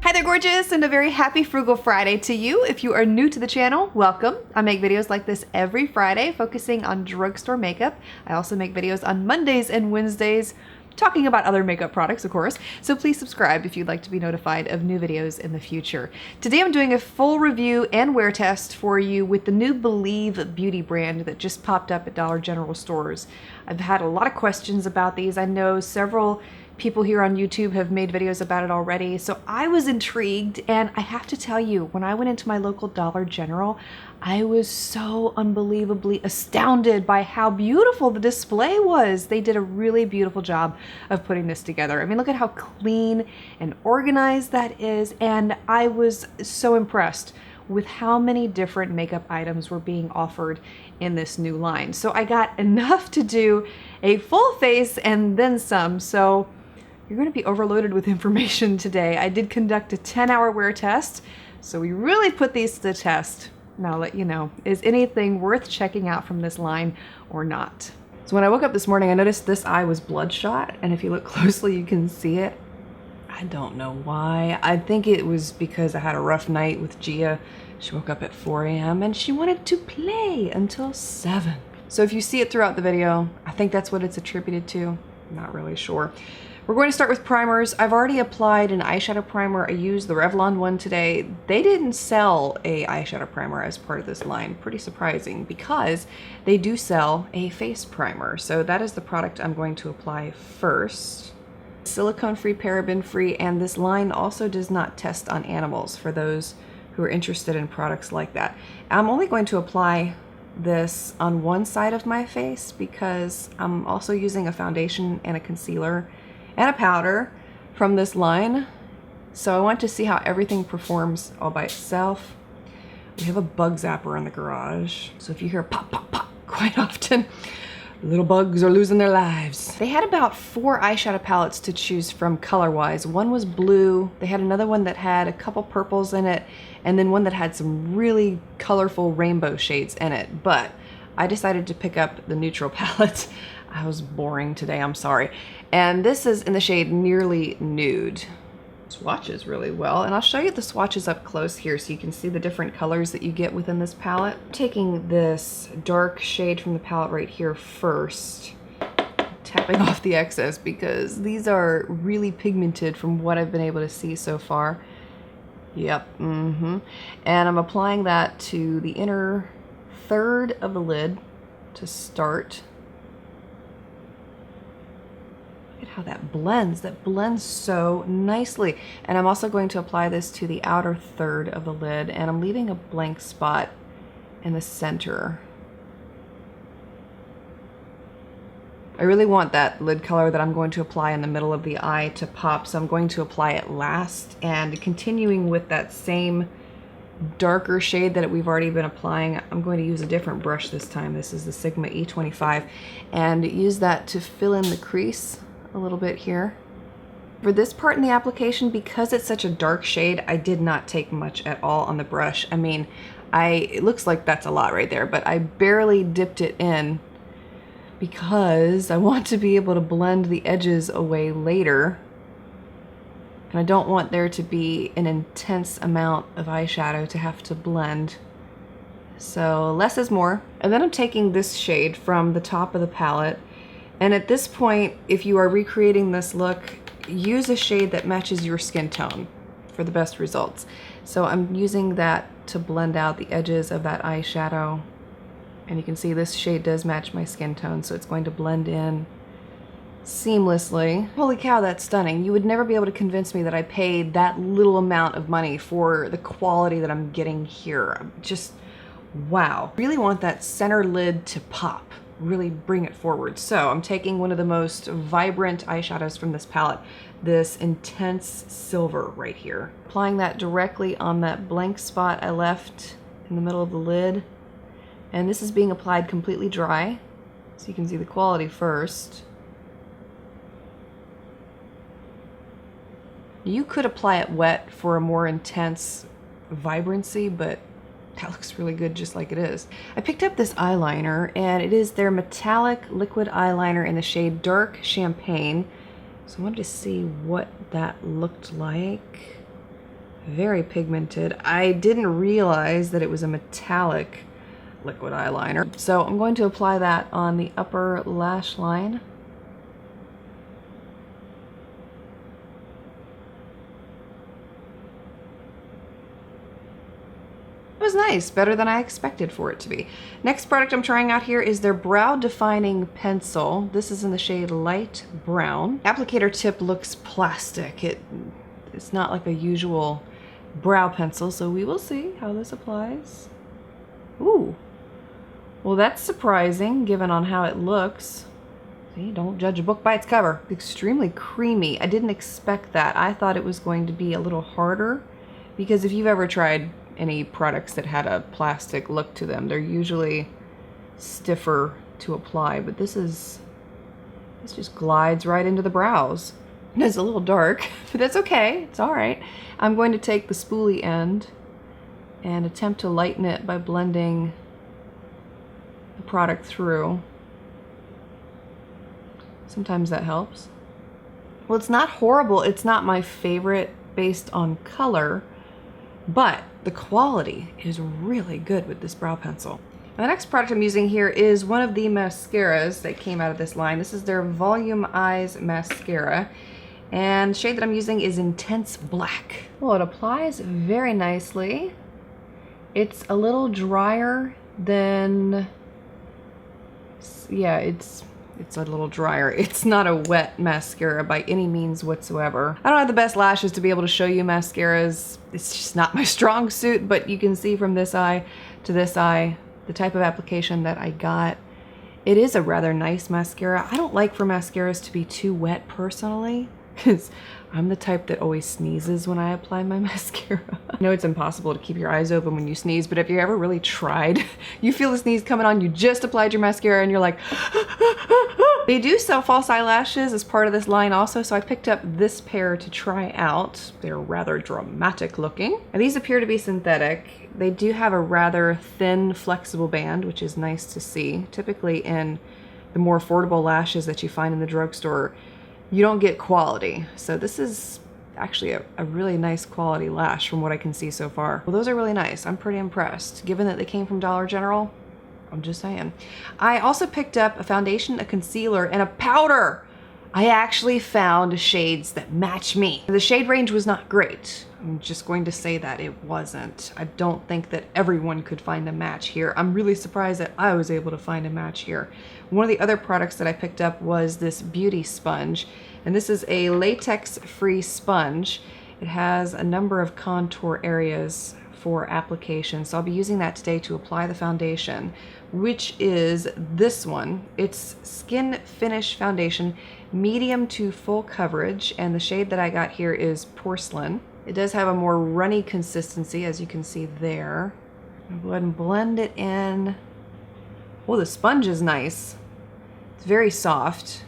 Hi there, gorgeous, and a very happy Frugal Friday to you. If you are new to the channel, welcome. I make videos like this every Friday focusing on drugstore makeup. I also make videos on Mondays and Wednesdays talking about other makeup products, of course. So please subscribe if you'd like to be notified of new videos in the future. Today I'm doing a full review and wear test for you with the new Blvd beauty brand that just popped up at Dollar General stores. I've had a lot of questions about these. I know several people here on YouTube have made videos about it already, so I was intrigued, and I have to tell you, when I went into my local Dollar General, I was so unbelievably astounded by how beautiful the display was. They did a really beautiful job of putting this together. I mean, look at how clean and organized that is, and I was so impressed with how many different makeup items were being offered in this new line. So I got enough to do a full face and then some, so you're going to be overloaded with information today. I did conduct a 10-hour wear test, so we really put these to the test. Now I'll let you know, is anything worth checking out from this line or not? So when I woke up this morning, I noticed this eye was bloodshot, and if you look closely, you can see it. I don't know why. I think it was because I had a rough night with Gia. She woke up at 4 a.m. and she wanted to play until 7. So if you see it throughout the video, I think that's what it's attributed to. I'm not really sure. We're going to start with primers. I've already applied an eyeshadow primer. I used the Revlon one today. They didn't sell a eyeshadow primer as part of this line. Pretty surprising, because they do sell a face primer. So that is the product I'm going to apply first. Silicone-free, paraben-free, and this line also does not test on animals for those who are interested in products like that. I'm only going to apply this on one side of my face because I'm also using a foundation and a concealer and a powder from this line. So I want to see how everything performs all by itself. We have a bug zapper in the garage, so if you hear pop, pop, pop quite often, little bugs are losing their lives. They had about 4 eyeshadow palettes to choose from color-wise. One was blue, they had another one that had a couple purples in it, and then one that had some really colorful rainbow shades in it. But I decided to pick up the neutral palette. I was boring today, I'm sorry. And this is in the shade Nearly Nude. Swatches really well, and I'll show you the swatches up close here so you can see the different colors that you get within this palette. I'm taking this dark shade from the palette right here first, tapping off the excess because these are really pigmented from what I've been able to see so far. Yep, and I'm applying that to the inner third of the lid to start. Look at how that blends so nicely. And I'm also going to apply this to the outer third of the lid, and I'm leaving a blank spot in the center. I really want that lid color that I'm going to apply in the middle of the eye to pop, so I'm going to apply it last, and continuing with that same darker shade that we've already been applying, I'm going to use a different brush this time. This is the Sigma E25, and use that to fill in the crease a little bit here. For this part in the application, because it's such a dark shade, I did not take much at all on the brush. I mean, it looks like that's a lot right there, but I barely dipped it in because I want to be able to blend the edges away later. And I don't want there to be an intense amount of eyeshadow to have to blend. So less is more. And then I'm taking this shade from the top of the palette. And at this point, if you are recreating this look, use a shade that matches your skin tone for the best results. So I'm using that to blend out the edges of that eyeshadow. And you can see this shade does match my skin tone, so it's going to blend in seamlessly. Holy cow, that's stunning. You would never be able to convince me that I paid that little amount of money for the quality that I'm getting here. Just wow. Really want that center lid to pop. Really bring it forward. So I'm taking one of the most vibrant eyeshadows from this palette, this intense silver right here. Applying that directly on that blank spot I left in the middle of the lid. And this is being applied completely dry, so you can see the quality first. You could apply it wet for a more intense vibrancy, but That looks really good just like it is. I picked up this eyeliner, and it is their metallic liquid eyeliner in the shade Dark Champagne. So I wanted to see what that looked like. Very pigmented. I didn't realize that it was a metallic liquid eyeliner. So I'm going to apply that on the upper lash line. It was nice, better than I expected for it to be. Next product I'm trying out here is their Brow Defining Pencil. This is in the shade Light Brown. Applicator tip looks plastic. It's not like a usual brow pencil, so we will see how this applies. Ooh, well that's surprising given on how it looks. See, don't judge a book by its cover. Extremely creamy. I didn't expect that. I thought it was going to be a little harder, because if you've ever tried any products that had a plastic look to them, they're usually stiffer to apply, but this just glides right into the brows. And it's a little dark, but that's okay, it's all right. I'm going to take the spoolie end and attempt to lighten it by blending the product through. Sometimes that helps. Well, it's not horrible. It's not my favorite based on color, but the quality is really good with this brow pencil. The next product I'm using here is one of the mascaras that came out of this line. This is their Volume Eyes Mascara, and the shade that I'm using is Intense Black. Well, it applies very nicely. It's a little drier than, yeah, it's a little drier. It's not a wet mascara by any means whatsoever. I don't have the best lashes to be able to show you mascaras. It's just not my strong suit, but you can see from this eye to this eye, the type of application that I got. It is a rather nice mascara. I don't like for mascaras to be too wet personally, because I'm the type that always sneezes when I apply my mascara. I know it's impossible to keep your eyes open when you sneeze, but if you ever really tried, you feel the sneeze coming on, you just applied your mascara and you're like, They do sell false eyelashes as part of this line also, so I picked up this pair to try out. They're rather dramatic looking. And these appear to be synthetic. They do have a rather thin, flexible band, which is nice to see. Typically in the more affordable lashes that you find in the drugstore, you don't get quality. So this is actually a really nice quality lash from what I can see so far. Well, those are really nice. I'm pretty impressed. Given that they came from Dollar General, I'm just saying. I also picked up a foundation, a concealer, and a powder. I actually found shades that match me. The shade range was not great. I'm just going to say that it wasn't. I don't think that everyone could find a match here. I'm really surprised that I was able to find a match here. One of the other products that I picked up was this beauty sponge, and this is a latex-free sponge. It has a number of contour areas for application, so I'll be using that today to apply the foundation, which is this one. It's Skin Finish Foundation, medium to full coverage, and the shade that I got here is Porcelain. It does have a more runny consistency, as you can see there. I'll go ahead and blend it in. Oh, the sponge is nice. It's very soft.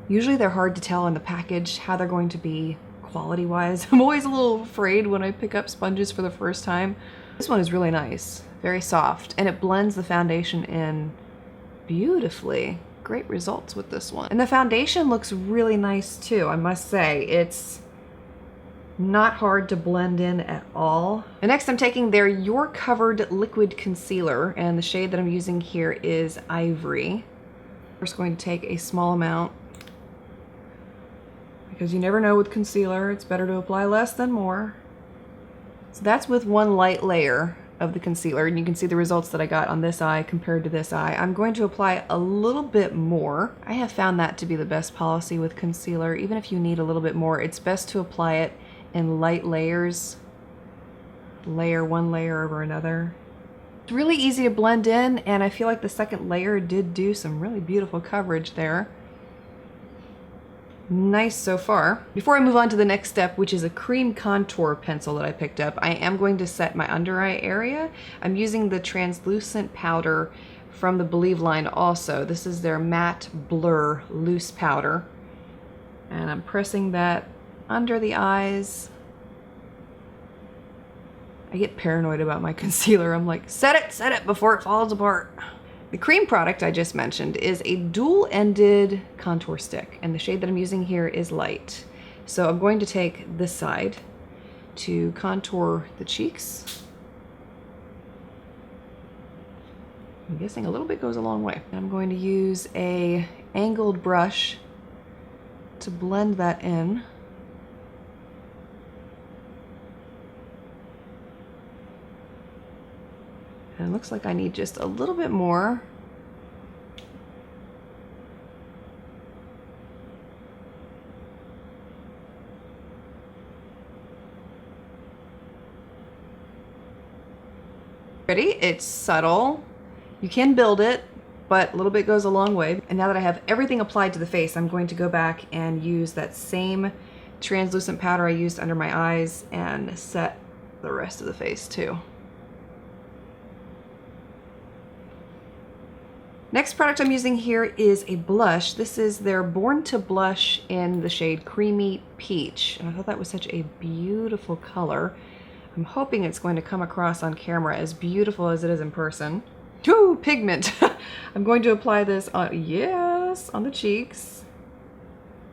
Usually they're hard to tell in the package how they're going to be quality-wise. I'm always a little afraid when I pick up sponges for the first time. This one is really nice, very soft, and it blends the foundation in beautifully. Great results with this one. And the foundation looks really nice too, I must say. It's not hard to blend in at all. And next I'm taking their You're Covered Liquid Concealer, and the shade that I'm using here is Ivory. I'm just going to take a small amount, because you never know with concealer, it's better to apply less than more. So that's with one light layer of the concealer, and you can see the results that I got on this eye compared to this eye. I'm going to apply a little bit more. I have found that to be the best policy with concealer. Even if you need a little bit more, it's best to apply it in light layers. Layer one layer over another. It's really easy to blend in, and I feel like the second layer did do some really beautiful coverage there. Nice so far. Before I move on to the next step, which is a cream contour pencil that I picked up, I am going to set my under eye area. I'm using the translucent powder from the Blvd line also. This is their Matte Blur Loose Powder. And I'm pressing that under the eyes. I get paranoid about my concealer. I'm like, set it before it falls apart. The cream product I just mentioned is a dual-ended contour stick, and the shade that I'm using here is light. So I'm going to take this side to contour the cheeks. I'm guessing a little bit goes a long way. I'm going to use a angled brush to blend that in. And it looks like I need just a little bit more. Ready? It's subtle. You can build it, but a little bit goes a long way. And now that I have everything applied to the face, I'm going to go back and use that same translucent powder I used under my eyes and set the rest of the face too. Next product I'm using here is a blush. This is their Born to Blush in the shade Creamy Peach. And I thought that was such a beautiful color. I'm hoping it's going to come across on camera as beautiful as it is in person. Ooh, pigment. I'm going to apply this on, yes, on the cheeks.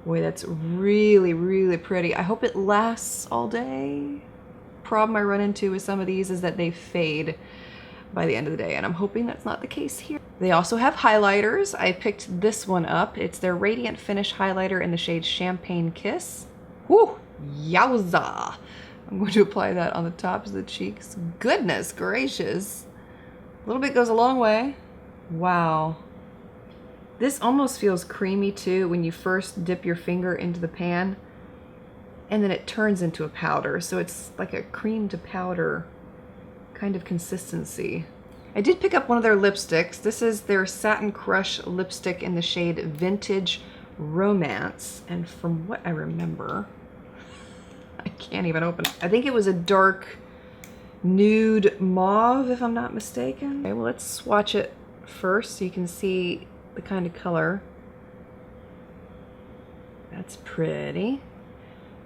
Boy, that's really, really pretty. I hope it lasts all day. Problem I run into with some of these is that they fade by the end of the day, and I'm hoping that's not the case here. They also have highlighters. I picked this one up. It's their Radiant Finish highlighter in the shade Champagne Kiss. Whew, yowza. I'm going to apply that on the tops of the cheeks. Goodness gracious. A little bit goes a long way. Wow. This almost feels creamy too when you first dip your finger into the pan, and then it turns into a powder. So it's like a cream to powder kind of consistency. I did pick up one of their lipsticks. This is their Satin Crush lipstick in the shade Vintage Romance. And from what I remember, I can't even open it. I think it was a dark nude mauve, if I'm not mistaken. Okay, well, let's swatch it first so you can see the kind of color. That's pretty.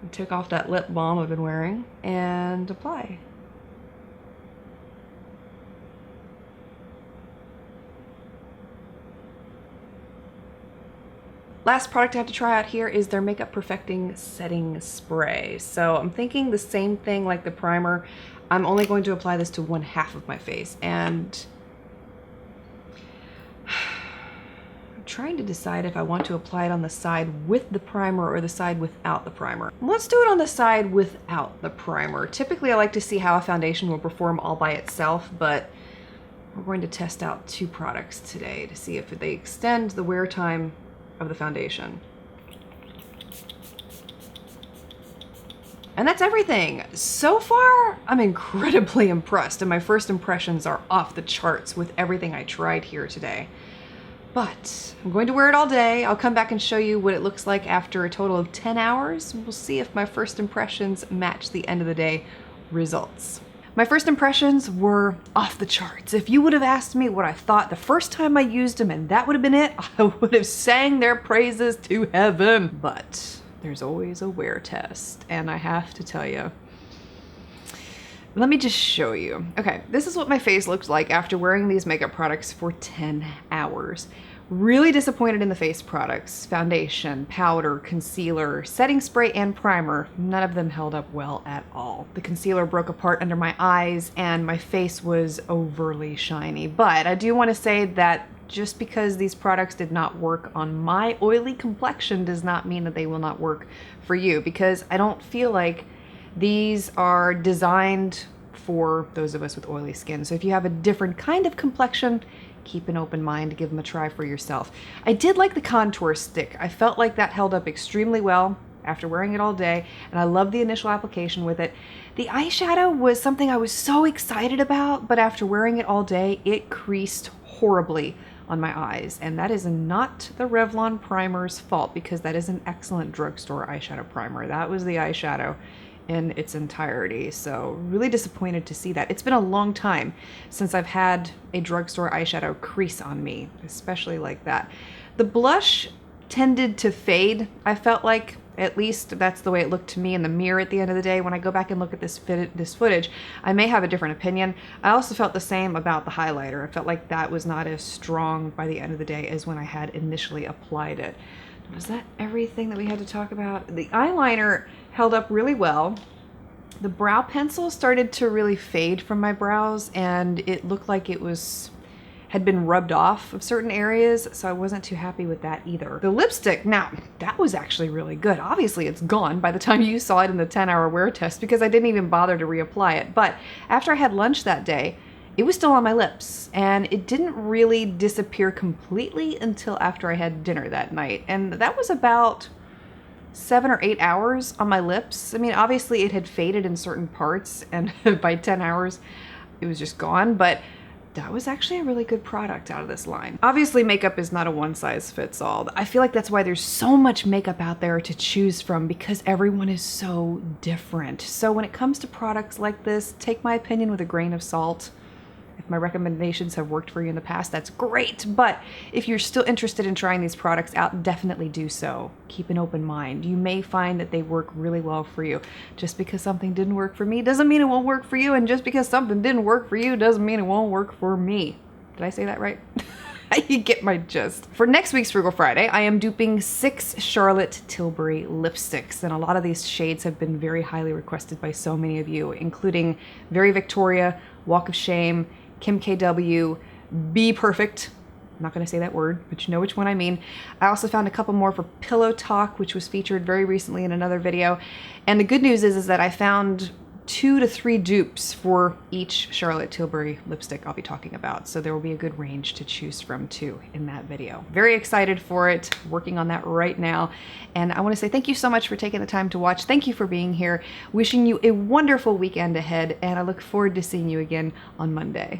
I took off that lip balm I've been wearing and apply. Last product I have to try out here is their Makeup Perfecting Setting Spray. So I'm thinking the same thing like the primer. I'm only going to apply this to one half of my face, and I'm trying to decide if I want to apply it on the side with the primer or the side without the primer. Let's do it on the side without the primer. Typically I like to see how a foundation will perform all by itself, but we're going to test out two products today to see if they extend the wear time of the foundation. And that's everything. So far, I'm incredibly impressed, and my first impressions are off the charts with everything I tried here today. But I'm going to wear it all day. I'll come back and show you what it looks like after a total of 10 hours. We'll see if my first impressions match the end of the day results. My first impressions were off the charts. If you would have asked me what I thought the first time I used them and that would have been it, I would have sang their praises to heaven. But there's always a wear test, and I have to tell you, let me just show you. Okay, this is what my face looked like after wearing these makeup products for 10 hours. Really disappointed in the face products. Foundation, powder, concealer, setting spray, and primer. None of them held up well at all. The concealer broke apart under my eyes and my face was overly shiny. But I do want to say that just because these products did not work on my oily complexion does not mean that they will not work for you, because I don't feel like these are designed for those of us with oily skin. So if you have a different kind of complexion, keep an open mind, give them a try for yourself. I did like the contour stick. I felt like that held up extremely well after wearing it all day, and I love the initial application with it. The eyeshadow was something I was so excited about, but after wearing it all day, it creased horribly on my eyes, and that is not the Revlon primer's fault, because that is an excellent drugstore eyeshadow primer. That was the eyeshadow in its entirety. So really disappointed to see that. It's been a long time since I've had a drugstore eyeshadow crease on me, especially like that. The blush tended to fade, I felt like, At least that's the way it looked to me in the mirror at the end of the day. When I go back and look at this footage, I may have a different opinion. I also felt the same about the highlighter. I felt like that was not as strong by the end of the day as when I had initially applied it. Was that everything that we had to talk about? The eyeliner held up really well. The brow pencil started to really fade from my brows, and it looked like it had been rubbed off of certain areas, so I wasn't too happy with that either. The lipstick, now, that was actually really good. Obviously, it's gone by the time you saw it in the 10-hour wear test because I didn't even bother to reapply it. But after I had lunch that day, it was still on my lips, and it didn't really disappear completely until after I had dinner that night. And that was about 7 or 8 hours on my lips. I mean, obviously it had faded in certain parts, and by 10 hours, it was just gone, but that was actually a really good product out of this line. Obviously, makeup is not a one-size-fits-all. I feel like that's why there's so much makeup out there to choose from, because everyone is so different. So when it comes to products like this, take my opinion with a grain of salt. If my recommendations have worked for you in the past, that's great. But if you're still interested in trying these products out, definitely do so. Keep an open mind. You may find that they work really well for you. Just because something didn't work for me doesn't mean it won't work for you. And just because something didn't work for you doesn't mean it won't work for me. Did I say that right? You get my gist. For next week's Frugal Friday, I am duping 6 Charlotte Tilbury lipsticks, and a lot of these shades have been very highly requested by so many of you, including Very Victoria, Walk of Shame, Kim KW, Be Perfect. I'm not going to say that word, but you know which one I mean. I also found a couple more for Pillow Talk, which was featured very recently in another video. And the good news is that I found 2 to 3 dupes for each Charlotte Tilbury lipstick I'll be talking about. So there will be a good range to choose from too in that video. Very excited for it, working on that right now. And I want to say thank you so much for taking the time to watch. Thank you for being here. Wishing you a wonderful weekend ahead, and I look forward to seeing you again on Monday.